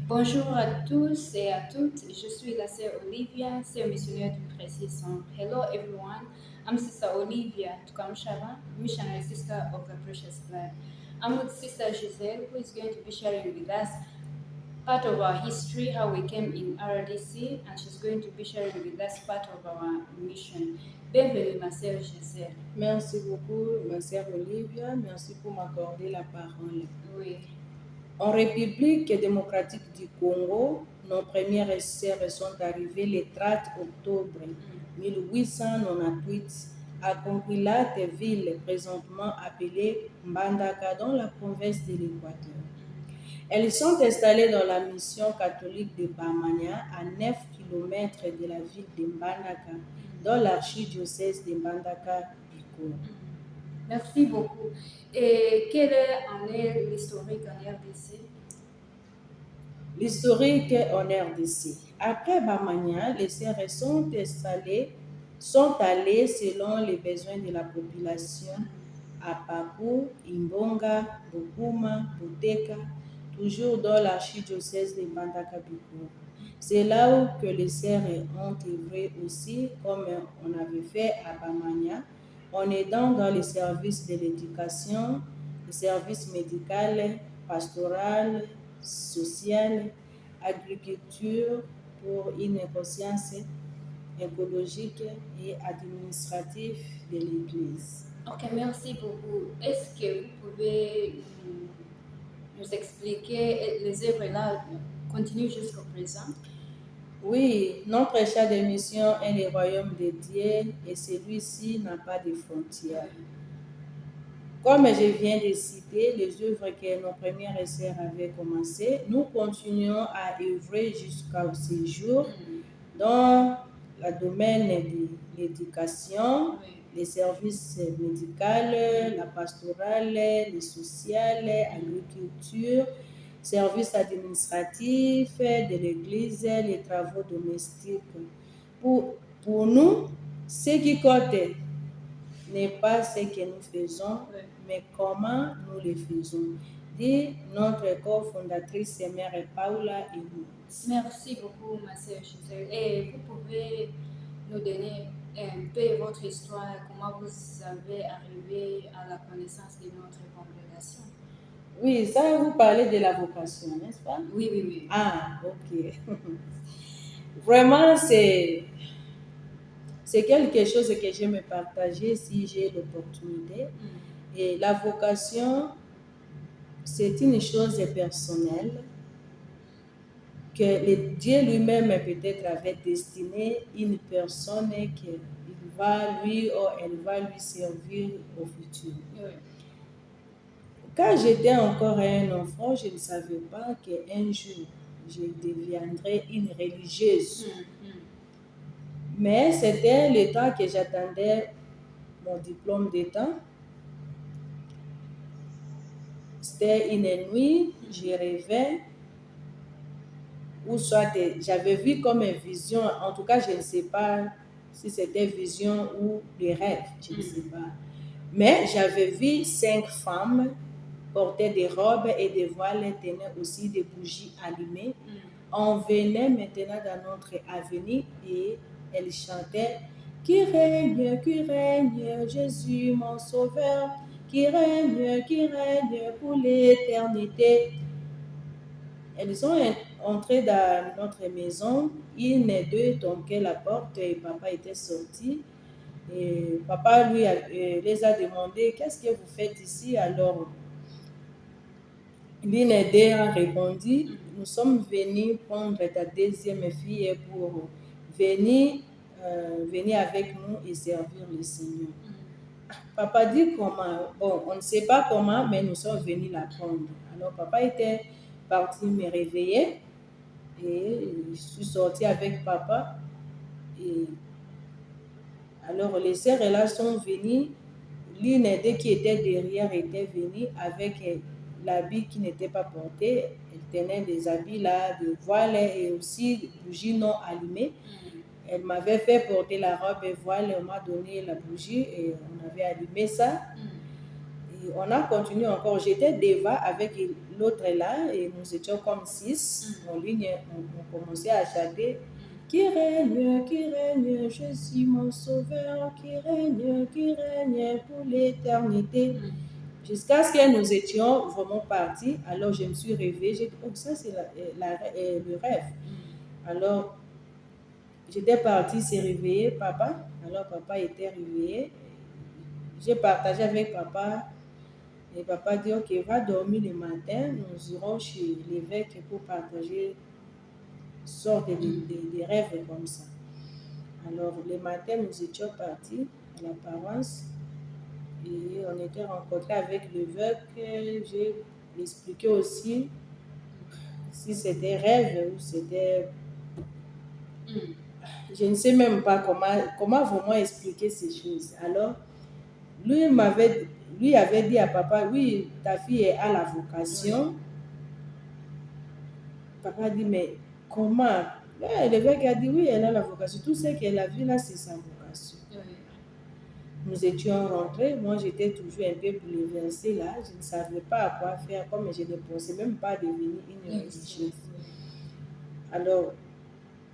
Bonjour à tous et à toutes. Je suis la sœur Olivia, sœur missionnaire du Précieux Sang. Hello everyone. I'm Sister Olivia Tukamshaba, missionary sister of the Precious Blood. I'm with Sister Giselle, who is going to be sharing with us part of our history, how we came in RDC, and she's going to be sharing with us part of our mission. Bienvenue, ma sœur Giselle. Merci beaucoup, ma sœur Olivia. Merci pour m'accorder la parole. Oui. En République démocratique du Congo, nos premières sœurs sont arrivées le 30 octobre 1898 à Conquilat, ville présentement appelée Mbandaka dans la province de l'Équateur. Elles sont installées dans la mission catholique de Bamania, à 9 km de la ville de Mbandaka, dans l'archidiocèse de Mbandaka-Bikoro. Merci beaucoup. Et quel est l'historique en RDC? L'historique en RDC. Après Bamania, les sœurs sont allées selon les besoins de la population à Papu, Imbonga, Bokuma, Boteka, toujours dans l'archidiocèse de Mbandaka-Bikoro. C'est là où que les sœurs ont œuvré aussi, comme on avait fait à Bamania, en aidant dans les services de l'éducation, les services médicaux, pastoral, social, agriculture pour une conscience écologique et administrative de l'Église. Ok, merci beaucoup. Est-ce que vous pouvez nous expliquer les œuvres là continuent jusqu'au présent? Oui, notre champ de mission est le royaume de Dieu et celui-ci n'a pas de frontières. Comme je viens de citer les œuvres que nos premières sœurs avaient commencées, nous continuons à œuvrer jusqu'à ce jour dans le domaine de l'éducation, Oui. les services médicaux, la pastorale, les sociales, l'agriculture, services administratifs de l'Église, les travaux domestiques. Pour nous, ce qui compte n'est pas ce que nous faisons, Oui. mais comment nous le faisons, dit notre cofondatrice Mère Paula et nous. Merci beaucoup, ma sœur Gisèle. Et vous pouvez nous donner un peu votre histoire, comment vous avez arrivé à la connaissance de notre congrégation? Oui, ça vous parlez de la vocation, n'est-ce pas? Oui, oui, oui. Ah, ok. Vraiment, c'est quelque chose que j'aime partager si j'ai l'opportunité. Et la vocation, c'est une chose personnelle que Dieu lui-même peut-être avait destiné une personne qu'il va lui ou elle va lui servir au futur. Oui. Quand j'étais encore un enfant, je ne savais pas qu'un jour, je deviendrais une religieuse. Mais c'était le temps que j'attendais mon diplôme d'État. C'était une nuit, je rêvais, ou soit j'avais vu comme une vision, en tout cas je ne sais pas si c'était vision ou des rêves, je ne sais pas. Mais j'avais vu 5 femmes porter des robes et des voiles, tenaient aussi des bougies allumées. On venait maintenant dans notre avenue et elles chantaient « Qui règne, Jésus mon sauveur, qui règne pour l'éternité. » Elles sont entrées dans notre maison, une et deux toquaient la porte et papa était sorti. Et papa lui les a demandé « Qu'est-ce que vous faites ici ?» Alors, l'une et deux a répondu « Nous sommes venus prendre ta deuxième fille pour venir avec nous et servir le Seigneur. » Papa dit comment? Bon, on ne sait pas comment, mais nous sommes venus la prendre. Alors papa était parti me réveiller et je suis sortie avec papa. Et alors les sœurs là sont venues. L'une des qui était derrière était venue avec l'habit qui n'était pas porté. Elle tenait des habits là, des voiles et aussi des bougies non allumées. Elle m'avait fait porter la robe et voile, elle m'a donné la bougie et on avait allumé ça. Et on a continué encore. J'étais Deva avec l'autre là et nous étions comme 6 en ligne. On commençait à chanter. Qui règne, je suis mon sauveur, qui règne pour l'éternité. Jusqu'à ce que nous étions vraiment partis, alors je me suis réveillée. J'ai dit, oh, ça c'est le rêve. Alors, j'étais partie se réveiller, papa. Alors, papa était réveillé. J'ai partagé avec papa. Et papa dit, ok, va dormir le matin. Nous irons chez l'évêque pour partager sorte de rêves comme ça. Alors, le matin, nous étions partis à la paroisse. Et on était rencontrés avec l'évêque. J'ai expliqué aussi si c'était rêve ou c'était... Je ne sais même pas comment vraiment expliquer ces choses. Alors, lui avait dit à papa, oui, ta fille est à la vocation. Papa dit, mais comment? L'évêque a dit, oui, elle a la vocation. Tout ce qu'elle a vu là, c'est sa vocation. Nous étions rentrés, moi j'étais toujours un peu bouleversée là, je ne savais pas à quoi faire, comme je ne pensais même pas devenir une religieuse. Alors,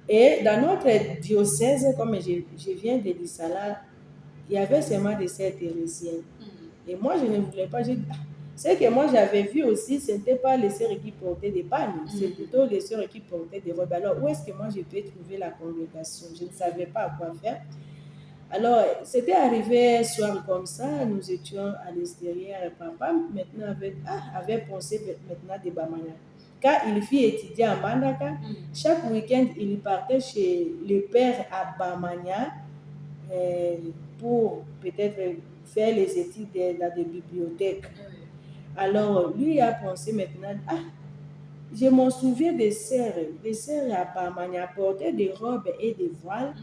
et dans notre diocèse, comme je viens de dire ça là, il y avait seulement des sœurs thérésiennes. Et moi je ne voulais pas, ce que moi j'avais vu aussi, ce n'était pas les sœurs qui portaient des pannes, c'est plutôt les sœurs qui portaient des robes. Alors, où est-ce que moi je peux trouver la congrégation? Je ne savais pas à quoi faire. Alors, c'était arrivé un soir comme ça, nous étions à l'extérieur et papa maintenant avait pensé maintenant de Bamanya. Quand il fit étudier à Mandaka, chaque week-end, il partait chez le père à Bamanya pour peut-être faire les études dans des bibliothèques. Alors, lui a pensé maintenant, je m'en souviens des sœurs à Bamanya portaient des robes et des voiles.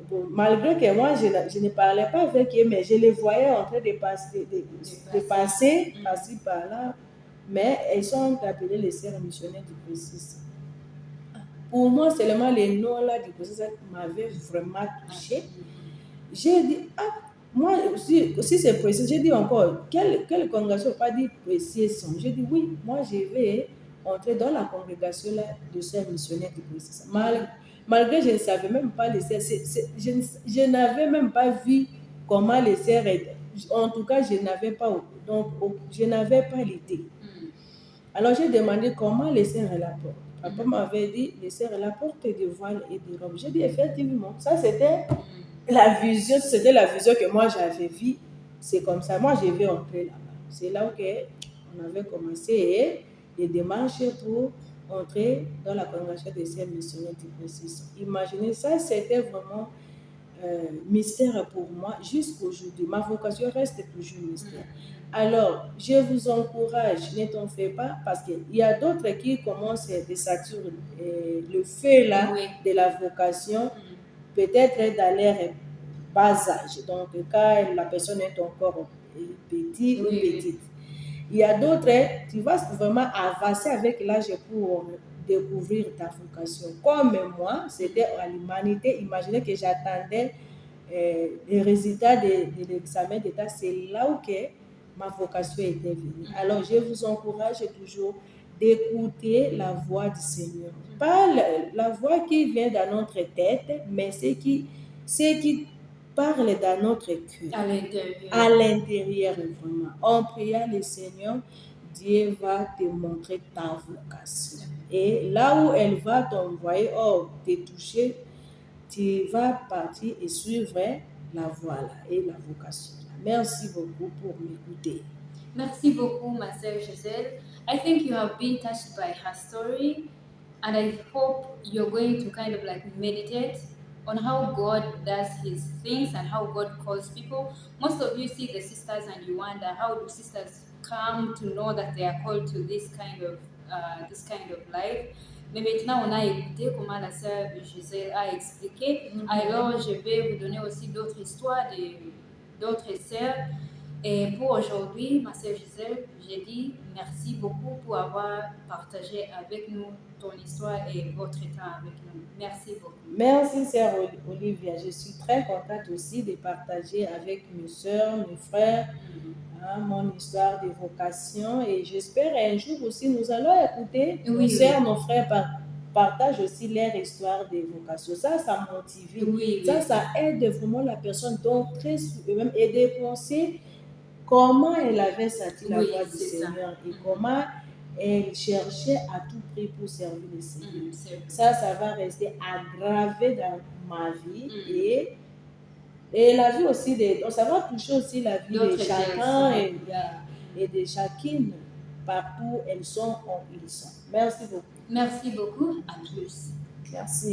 Bon, malgré que moi, je ne parlais pas avec eux, mais je les voyais en train de passer par-ci, par-là. Mais elles sont appelées les sœurs missionnaires du Précis. Pour moi, seulement les noms-là du Précis m'avaient vraiment touché. J'ai dit, moi, si c'est Précis, j'ai dit encore, quelle congrégation, pas dit Précis sont. J'ai dit, oui, moi, je vais entrer dans la congrégation là, de sœurs missionnaires du Précis. Malgré que je ne savais même pas les sœurs, je n'avais même pas vu comment les sœurs étaient. En tout cas, je n'avais pas l'idée. Alors j'ai demandé comment les sœurs la portent. Papa m'avait dit, les sœurs la portent des voiles et des robes. J'ai dit effectivement, ça c'était la vision que moi j'avais vue. C'est comme ça, moi je vais entrer là-bas. C'est là où on avait commencé les démarches pour entrer dans la congrégation des sœurs missionnaires du Précis. Imaginez, ça c'était vraiment mystère pour moi jusqu'aujourd'hui. Ma vocation reste toujours mystère. Alors, je vous encourage, ne t'en fais pas, parce qu'il y a d'autres qui commencent à saturer le feu là de la vocation, peut-être dans leur bas âge. Donc, quand la personne est encore petite ou petite. Il y a d'autres, tu vas vraiment avancer avec l'âge pour découvrir ta vocation. Comme moi, c'était à l'humanité. Imaginez que j'attendais les résultats de l'examen d'État. C'est là où ma vocation était venue. Alors, je vous encourage toujours d'écouter la voix du Seigneur. Pas la voix qui vient dans notre tête, mais ce qui parle dans notre cœur. À l'intérieur, vraiment. En priant le Seigneur, Dieu va te montrer ta vocation. Et là où elle va t'envoyer, te toucher, tu vas partir et suivre la voie là, et la vocation. Merci beaucoup pour m'écouter. Merci beaucoup, ma sœur Giselle. I think you have been touched by her story, and I hope you're going to kind of like meditate on how God does his things and how God calls people. Most of you see the sisters and you wonder, how do sisters come to know that they are called to this kind of life? Mais maintenant, on a écouté comment la sœur Giselle a expliqué. Alors, je vais vous donner aussi d'autres histoires d'autres sœurs. Et pour aujourd'hui, ma sœur Giselle, j'ai dit merci beaucoup pour avoir partagé avec nous ton histoire et votre temps avec nous. Merci beaucoup. Merci, sœur Olivia. Je suis très contente aussi de partager avec mes sœurs, mes frères, mon histoire de vocation et j'espère un jour aussi nous allons écouter nos Oui, sœurs, oui. nos frères partagent aussi leur histoire de vocation. Ça motive. Oui, Ça, oui. ça aide vraiment la personne. Donc, très même aider à penser comment elle avait senti la Oui, voix du c'est ça. Seigneur et comment elle cherchait à tout prix pour servir le Seigneur. C'est vrai. Ça va rester aggravé dans ma vie Mm. et la vie aussi, donc ça va toucher aussi la vie de D'autres chacun personnes. et de chacune partout elles sont où ils sont. Merci beaucoup. Merci beaucoup. À plus. Merci.